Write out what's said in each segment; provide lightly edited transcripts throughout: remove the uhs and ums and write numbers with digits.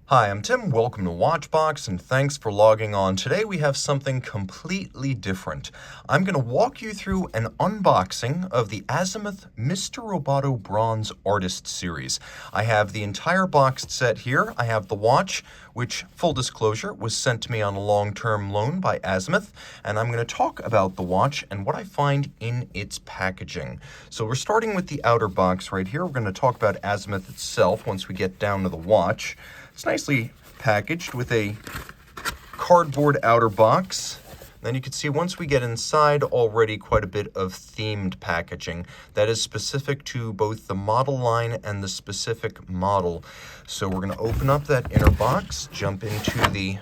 Hi, I'm Tim. Welcome to Watchbox, and thanks for logging on. Today we have something completely different. I'm going to walk you through an unboxing of the Azimuth Mr. Roboto Bronze Artist Series. I have the entire boxed set here. I have the watch, which, full disclosure, was sent to me on a long-term loan by Azimuth, and I'm going to talk about the watch and what I find in its packaging. So we're starting with the outer box right here. We're going to talk about Azimuth itself once we get down to the watch. It's nicely packaged with a cardboard outer box. Then you can see once we get inside already quite a bit of themed packaging that is specific to both the model line and the specific model. So we're going to open up that inner box, jump into the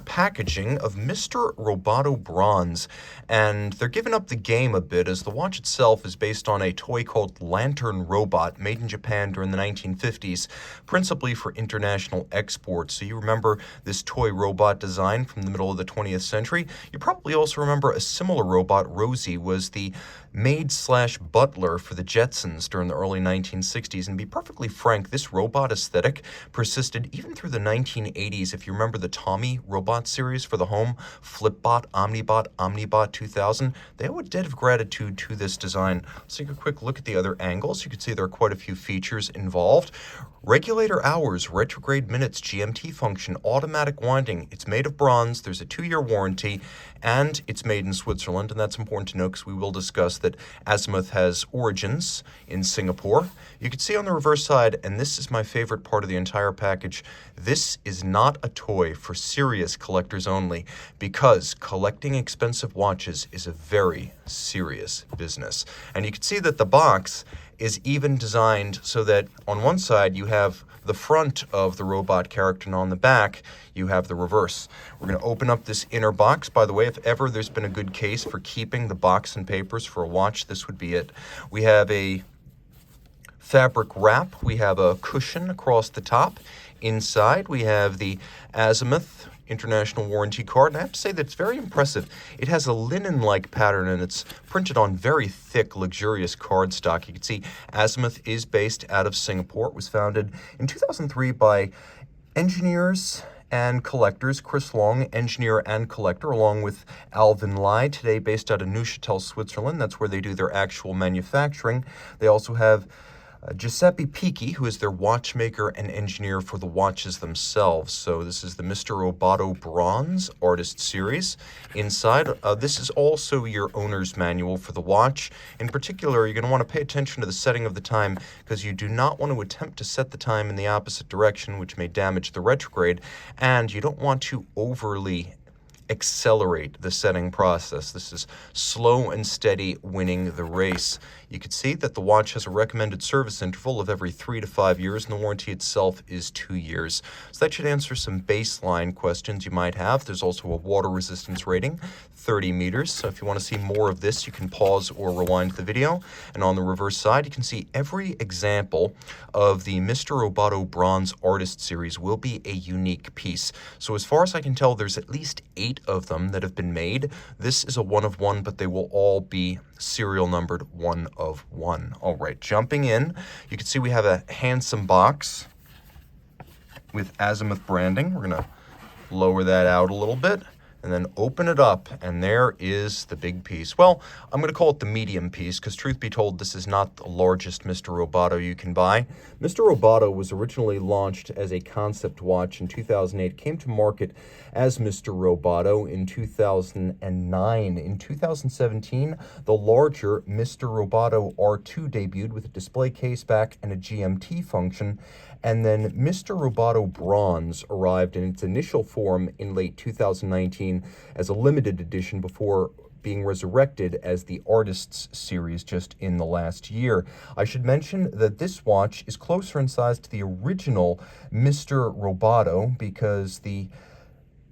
packaging of Mr. Roboto Bronze, and they're giving up the game a bit as the watch itself is based on a toy called Lantern Robot made in Japan during the 1950s, principally for international export. So you remember this toy robot design from the middle of the 20th century. You probably also remember a similar robot. Rosie was the maid/butler for the Jetsons during the early 1960s. And to be perfectly frank, this robot aesthetic persisted even through the 1980s. If you remember the Tommy robot series for the home, Flipbot, Omnibot, Omnibot 2000, they owe a debt of gratitude to this design. Let's take a quick look at the other angles. You can see there are quite a few features involved. Regulator hours, retrograde minutes, GMT function, automatic winding. It's made of bronze, there's a 2-year warranty, and it's made in Switzerland, and that's important to know because we will discuss that Azimuth has origins in Singapore. You can see on the reverse side, and this is my favorite part of the entire package, this is not a toy for serious collectors only, because collecting expensive watches is a very serious business. And you can see that the box is even designed so that on one side you have the front of the robot character, and on the back you have the reverse. We're going to open up this inner box. By the way, if ever there's been a good case for keeping the box and papers for a watch, this would be it. We have a fabric wrap. We have a cushion across the top. Inside we have the Azimuth International Warranty card, and I have to say that it's very impressive. It has a linen-like pattern, and it's printed on very thick, luxurious cardstock. You can see Azimuth is based out of Singapore. It was founded in 2003 by engineers and collectors, Chris Long, engineer and collector, along with Alvin Lai, today based out of Neuchâtel, Switzerland. That's where they do their actual manufacturing. They also have Giuseppe Picchi, who is their watchmaker and engineer for the watches themselves. So this is the Mr. Roboto Bronze Artist Series. Inside, this is also your owner's manual for the watch. In particular, you're going to want to pay attention to the setting of the time because you do not want to attempt to set the time in the opposite direction, which may damage the retrograde, and you don't want to overly accelerate the setting process. This is slow and steady winning the race. You can see that the watch has a recommended service interval of every 3 to 5 years, and the warranty itself is 2 years. So that should answer some baseline questions you might have. There's also a water resistance rating, 30 meters. So if you want to see more of this, you can pause or rewind the video. And on the reverse side, you can see every example of the Mr. Roboto Bronze Artist Series will be a unique piece. So as far as I can tell, there's at least 8 of them that have been made. This is a 1 of 1, but they will all be serial numbered 1 of 1. All right, jumping in, you can see we have a handsome box with Azimuth branding. We're going to lower that out a little bit and then open it up, and there is the big piece. Well, I'm going to call it the medium piece because, truth be told, this is not the largest Mr. Roboto you can buy. Mr. Roboto was originally launched as a concept watch in 2008, came to market as Mr. Roboto in 2009. In 2017, the larger Mr. Roboto R2 debuted with a display case back and a GMT function, and then Mr. Roboto Bronze arrived in its initial form in late 2019 as a limited edition before being resurrected as the Artists Series just in the last year. I should mention that this watch is closer in size to the original Mr. Roboto because the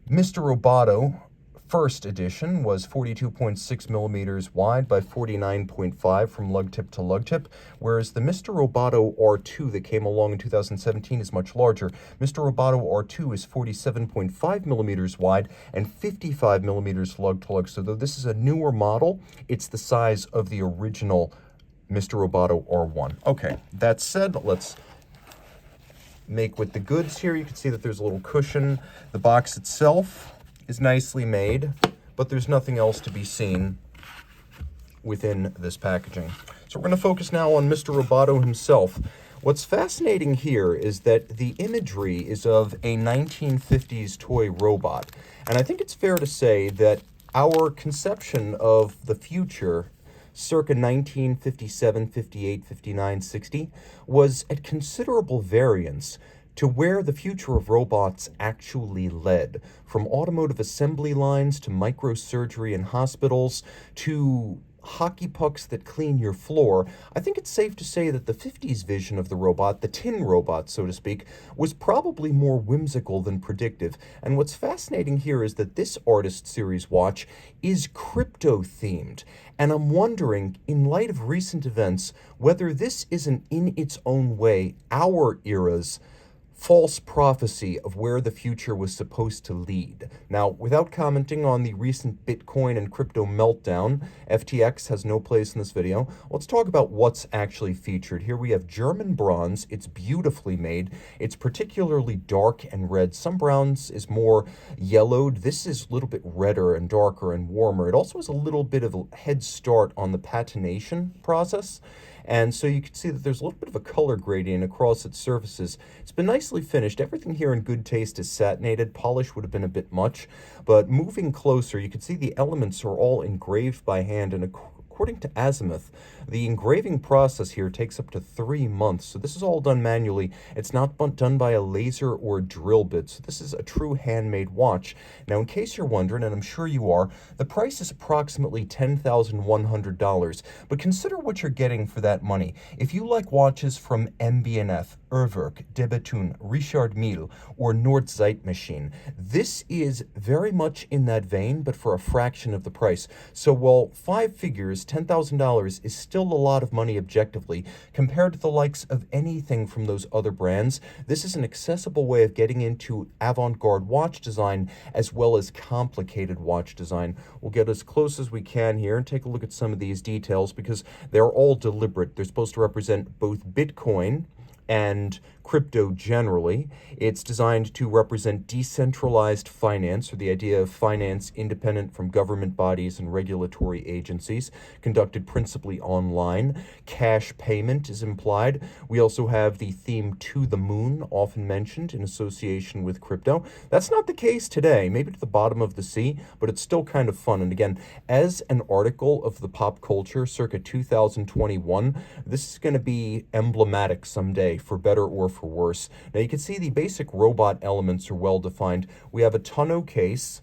Mr. Roboto first edition was 42.6 millimeters wide by 49.5 from lug tip to lug tip, whereas the Mr. Roboto R2 that came along in 2017 is much larger. Mr. Roboto R2 is 47.5 millimeters wide and 55 millimeters lug to lug. So though this is a newer model, it's the size of the original Mr. Roboto R1. Okay, that said, let's make with the goods here. You can see that there's a little cushion. The box itself is nicely made, but there's nothing else to be seen within this packaging. So we're going to focus now on Mr. Roboto himself. What's fascinating here is that the imagery is of a 1950s toy robot. And I think it's fair to say that our conception of the future circa 1957, 58, 59, 60 was at considerable variance to where the future of robots actually led, from automotive assembly lines to microsurgery in hospitals to hockey pucks that clean your floor. I think it's safe to say that the 50s vision of the robot, the tin robot, so to speak, was probably more whimsical than predictive. And what's fascinating here is that this Artist Series watch is crypto-themed. And I'm wondering, in light of recent events, whether this isn't in its own way our era's false prophecy of where the future was supposed to lead. Now, without commenting on the recent Bitcoin and crypto meltdown, FTX has no place in this video, let's talk about what's actually featured. Here we have German bronze. It's beautifully made. It's particularly dark and red. Some bronze is more yellowed. This is a little bit redder and darker and warmer. It also has a little bit of a head start on the patination process. And so you can see that there's a little bit of a color gradient across its surfaces. It's been nicely finished. Everything here in good taste is satinated. Polish would have been a bit much, but moving closer, you can see the elements are all engraved by hand, and according to Azimuth, the engraving process here takes up to 3 months. So this is all done manually. It's not done by a laser or a drill bit. So this is a true handmade watch. Now, in case you're wondering, and I'm sure you are, the price is approximately $10,100. But consider what you're getting for that money. If you like watches from MB&F, Urwerk, De Bethune, Richard Mille, or Nordzeitmaschine, this is very much in that vein, but for a fraction of the price. So while 5 figures, $10,000 is still a lot of money objectively, compared to the likes of anything from those other brands, this is an accessible way of getting into avant-garde watch design as well as complicated watch design. We'll get as close as we can here and take a look at some of these details because they're all deliberate. They're supposed to represent both Bitcoin and crypto generally. It's designed to represent decentralized finance, or the idea of finance independent from government bodies and regulatory agencies, conducted principally online. Cash payment is implied. We also have the theme to the moon, often mentioned in association with crypto. That's not the case today, maybe to the bottom of the sea, but it's still kind of fun. And again, as an article of the pop culture circa 2021, this is going to be emblematic someday, for better or for worse. Now you can see the basic robot elements are well defined. We have a tonneau case.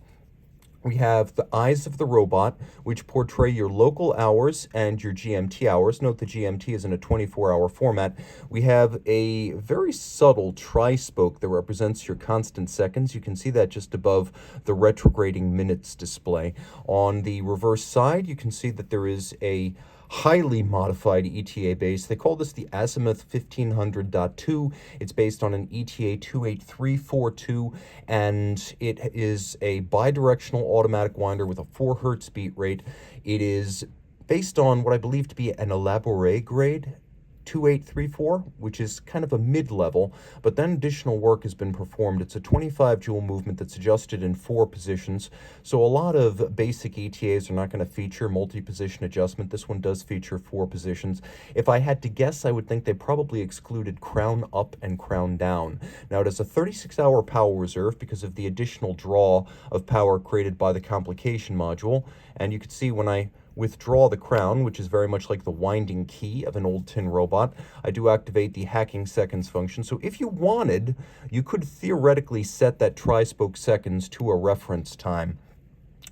We have the eyes of the robot, which portray your local hours and your GMT hours. Note the GMT is in a 24-hour format. We have a very subtle tri-spoke that represents your constant seconds. You can see that just above the retrograding minutes display. On the reverse side, you can see that there is a highly modified ETA base. They call this the Azimuth 1500.2. It's based on an ETA 28342, and it is a bidirectional automatic winder with a 4 hertz beat rate. It is based on what I believe to be an elaborate grade 2834, which is kind of a mid-level, but then additional work has been performed. It's a 25 joule movement that's adjusted in 4 positions, so a lot of basic ETAs are not going to feature multi-position adjustment. This one does feature 4 positions. If I had to guess, I would think they probably excluded crown up and crown down. Now, it has a 36-hour power reserve because of the additional draw of power created by the complication module, and you can see when I withdraw the crown, which is very much like the winding key of an old tin robot, I do activate the hacking seconds function. So if you wanted, you could theoretically set that tri-spoke seconds to a reference time.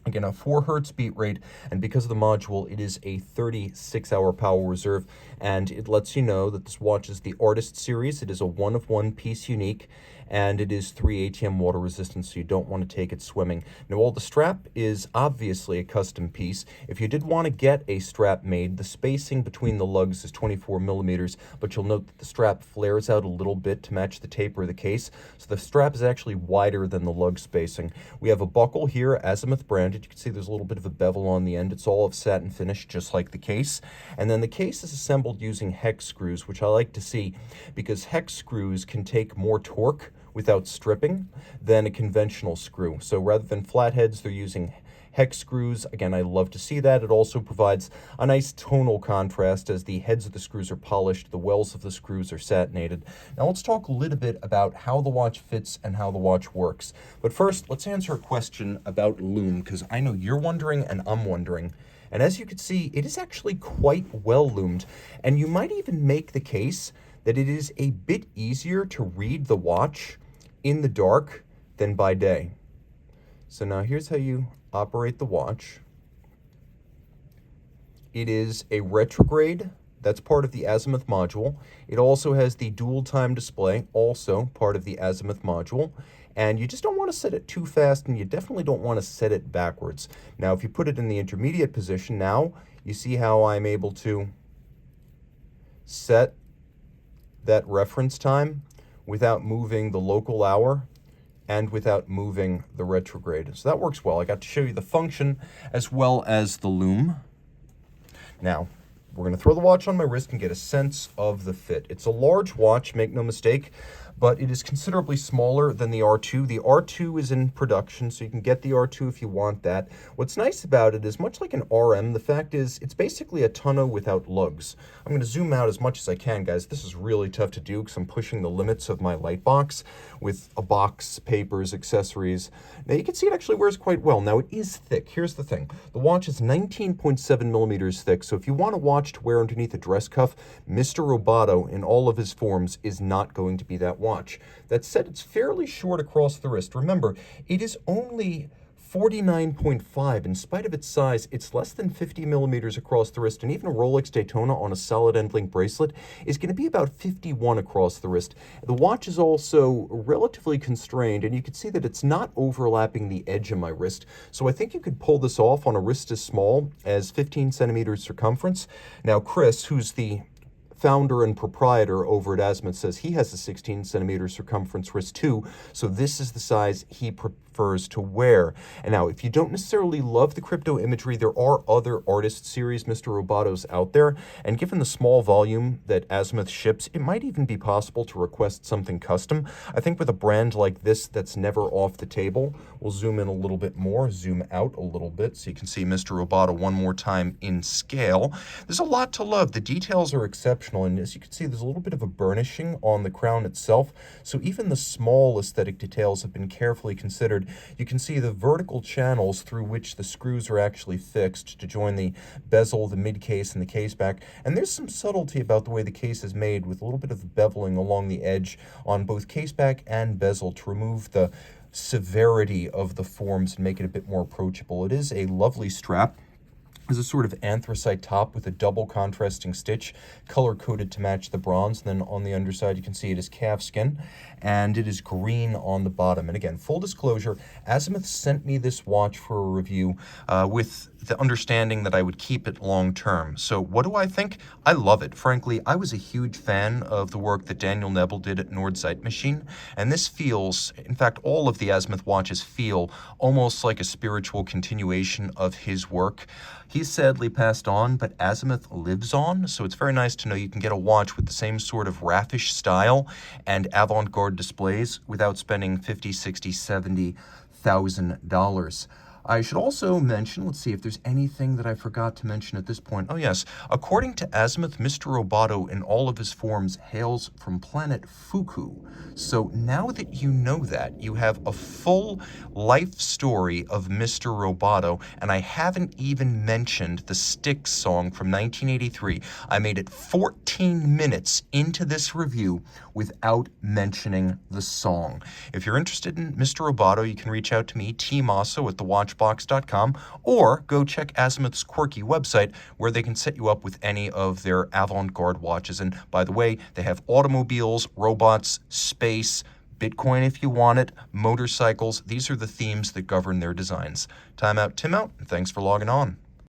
Again, a 4 hertz beat rate, and because of the module, it is a 36-hour power reserve, and it lets you know that this watch is the Artist Series. It is a 1-of-1 piece unique, and it is 3 ATM water resistant, so you don't want to take it swimming. Now, while the strap is obviously a custom piece, if you did want to get a strap made, the spacing between the lugs is 24 millimeters, but you'll note that the strap flares out a little bit to match the taper of the case, so the strap is actually wider than the lug spacing. We have a buckle here, Azimuth brand, around it. You can see there's a little bit of a bevel on the end. It's all of satin finish, just like the case. And then the case is assembled using hex screws, which I like to see because hex screws can take more torque without stripping than a conventional screw. So rather than flatheads, they're using hex screws. Again, I love to see that. It also provides a nice tonal contrast as the heads of the screws are polished, the wells of the screws are satinated. Now let's talk a little bit about how the watch fits and how the watch works. But first, let's answer a question about loom, because I know you're wondering and I'm wondering. And as you can see, it is actually quite well loomed. And you might even make the case that it is a bit easier to read the watch in the dark than by day. So now here's how you operate the watch. It is a retrograde. That's part of the Azimuth module. It also has the dual time display, also part of the Azimuth module. And you just don't want to set it too fast, and you definitely don't want to set it backwards. Now, if you put it in the intermediate position, now you see how I'm able to set that reference time without moving the local hour and without moving the retrograde. So that works well. I got to show you the function as well as the loom. Now, we're going to throw the watch on my wrist and get a sense of the fit. It's a large watch, make no mistake, but it is considerably smaller than the R2. The R2 is in production, so you can get the R2 if you want that. What's nice about it is, much like an RM, the fact is it's basically a tonneau without lugs. I'm going to zoom out as much as I can, guys. This is really tough to do because I'm pushing the limits of my light box with a box, papers, accessories. Now you can see it actually wears quite well. Now it is thick. Here's the thing. The watch is 19.7 millimeters thick, so if you want a watch to wear underneath a dress cuff, Mr. Roboto in all of his forms is not going to be that watch. That said, it's fairly short across the wrist. Remember, it is only 49.5. In spite of its size, it's less than 50 millimeters across the wrist, and even a Rolex Daytona on a solid end link bracelet is going to be about 51 across the wrist. The watch is also relatively constrained, and you can see that it's not overlapping the edge of my wrist, so I think you could pull this off on a wrist as small as 15 centimeters circumference. Now, Chris, who's the founder and proprietor over at Azimuth, says he has a 16 centimeter circumference wrist too, so this is the size he prefers to wear. And now, if you don't necessarily love the crypto imagery, there are other artist series Mr. Robotos out there, and given the small volume that Azimuth ships, it might even be possible to request something custom. I think with a brand like this that's never off the table, we'll zoom in a little bit more, zoom out a little bit so you can see Mr. Roboto one more time in scale. There's a lot to love. The details are exceptional. And as you can see, there's a little bit of a burnishing on the crown itself. So even the small aesthetic details have been carefully considered. You can see the vertical channels through which the screws are actually fixed to join the bezel, the mid case, and the case back. And there's some subtlety about the way the case is made, with a little bit of beveling along the edge on both case back and bezel to remove the severity of the forms and make it a bit more approachable. It is a lovely strap. Is a sort of anthracite top with a double contrasting stitch, color-coded to match the bronze. And then on the underside, you can see it is calfskin, and it is green on the bottom. And again, full disclosure, Azimuth sent me this watch for a review with the understanding that I would keep it long-term. So what do I think? I love it. Frankly, I was a huge fan of the work that Daniel Nebel did at Nordzeitmaschine, and this feels, in fact, all of the Azimuth watches feel almost like a spiritual continuation of his work. He's sadly passed on, but Azimuth lives on, so it's very nice to know you can get a watch with the same sort of raffish style and avant-garde displays without spending $50,000, $60,000, $70,000. I should also mention, let's see if there's anything that I forgot to mention at this point. Oh yes, according to Azimuth, Mr. Roboto in all of his forms hails from planet Fuku. So now that you know that, you have a full life story of Mr. Roboto, and I haven't even mentioned the Styx song from 1983. I made it 14 minutes into this review without mentioning the song. If you're interested in Mr. Roboto, you can reach out to me, tmosso at thewatchbox.com, or go check Azimuth's quirky website where they can set you up with any of their avant-garde watches. And by the way, they have automobiles, robots, space, Bitcoin if you want it, motorcycles. These are the themes that govern their designs. Time out, Tim out, and thanks for logging on.